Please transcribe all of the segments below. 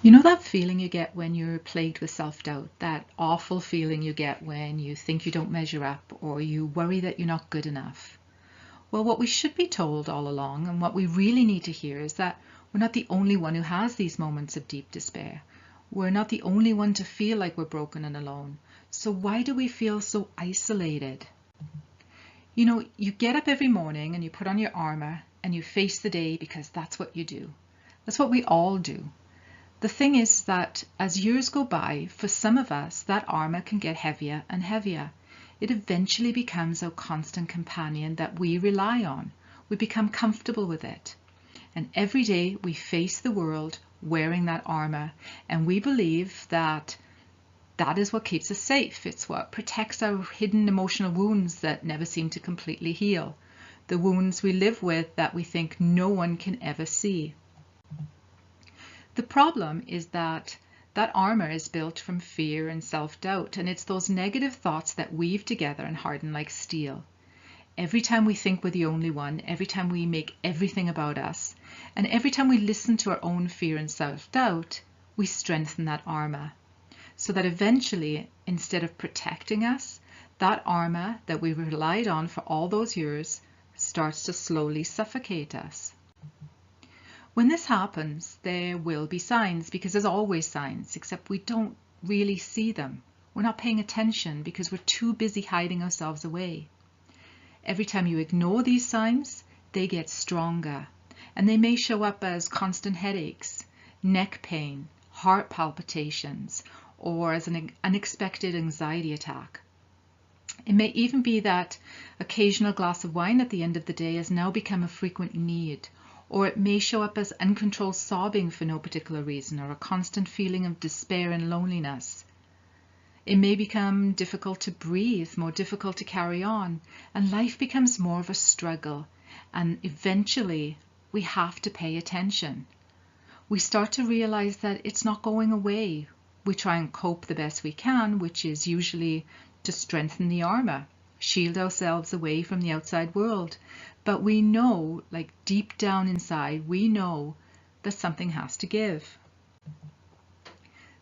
You know that feeling you get when you're plagued with self-doubt, that awful feeling you get when you think you don't measure up or you worry that you're not good enough? Well, what we should be told all along and what we really need to hear is that we're not the only one who has these moments of deep despair. We're not the only one to feel like we're broken and alone. So why do we feel so isolated? You know, you get up every morning and you put on your armor and you face the day because that's what you do. That's what we all do. The thing is that as years go by, for some of us, that armor can get heavier and heavier. It eventually becomes our constant companion that we rely on. We become comfortable with it. And every day we face the world wearing that armor, and we believe that that is what keeps us safe. It's what protects our hidden emotional wounds that never seem to completely heal. The wounds we live with that we think no one can ever see. The problem is that that armor is built from fear and self-doubt, and it's those negative thoughts that weave together and harden like steel. Every time we think we're the only one, every time we make everything about us, and every time we listen to our own fear and self-doubt, we strengthen that armor. So that eventually, instead of protecting us, that armor that we relied on for all those years starts to slowly suffocate us. When this happens, there will be signs, because there's always signs, except we don't really see them. We're not paying attention because we're too busy hiding ourselves away. Every time you ignore these signs, they get stronger, and they may show up as constant headaches, neck pain, heart palpitations, or as an unexpected anxiety attack. It may even be that occasional glass of wine at the end of the day has now become a frequent need, or it may show up as uncontrolled sobbing for no particular reason, or a constant feeling of despair and loneliness. It may become difficult to breathe, more difficult to carry on, and life becomes more of a struggle, and eventually we have to pay attention. We start to realize that it's not going away. We try and cope the best we can, which is usually to strengthen the armor, shield ourselves away from the outside world. But we know, like deep down inside, we know that something has to give.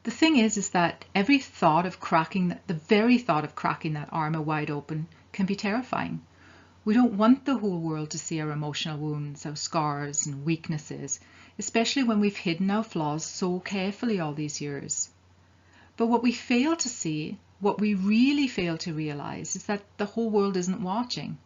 The thing is that every thought of cracking, the very thought of cracking that armor wide open can be terrifying. We don't want the whole world to see our emotional wounds, our scars and weaknesses, especially when we've hidden our flaws so carefully all these years. But what we fail to see, what we really fail to realize, is that the whole world isn't watching.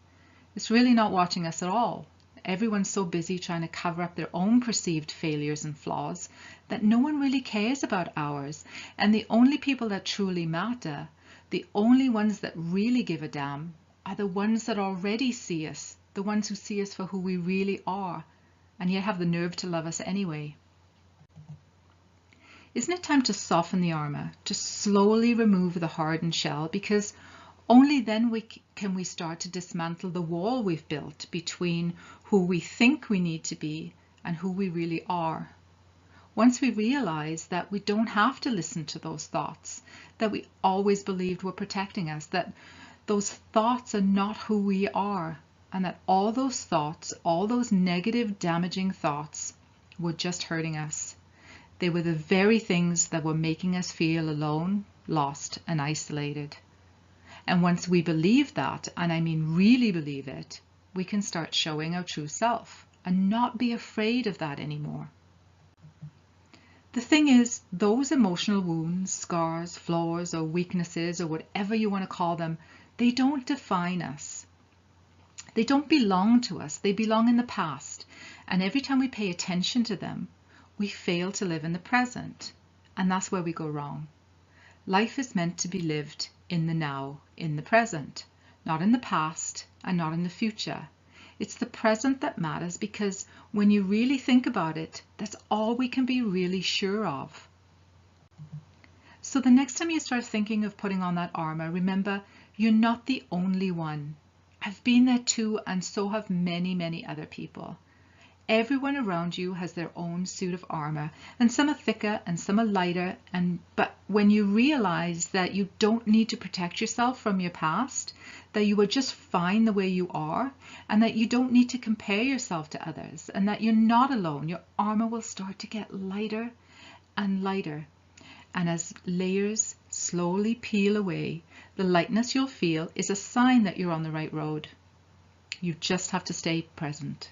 It's really not watching us at all. Everyone's so busy trying to cover up their own perceived failures and flaws that no one really cares about ours. And the only people that truly matter, the only ones that really give a damn, are the ones that already see us, the ones who see us for who we really are, and yet have the nerve to love us anyway. Isn't it time to soften the armor, to slowly remove the hardened shell, because only then can we start to dismantle the wall we've built between who we think we need to be and who we really are. Once we realize that we don't have to listen to those thoughts, that we always believed were protecting us, that those thoughts are not who we are, and that all those thoughts, all those negative, damaging thoughts were just hurting us. They were the very things that were making us feel alone, lost, and isolated. And once we believe that, and I mean really believe it, we can start showing our true self and not be afraid of that anymore. The thing is, those emotional wounds, scars, flaws, or weaknesses, or whatever you want to call them, they don't define us. They don't belong to us. They belong in the past. And every time we pay attention to them, we fail to live in the present. And that's where we go wrong. Life is meant to be lived in the now, in the present, not in the past and not in the future. It's the present that matters, because when you really think about it, that's all we can be really sure of. So the next time you start thinking of putting on that armor, remember, you're not the only one. I've been there too, and so have many, many other people. Everyone around you has their own suit of armor, and some are thicker and some are lighter, but when you realize that you don't need to protect yourself from your past, that you are just fine the way you are, and that you don't need to compare yourself to others, and that you're not alone, your armor will start to get lighter and lighter. And as layers slowly peel away, the lightness you'll feel is a sign that you're on the right road. You just have to stay present.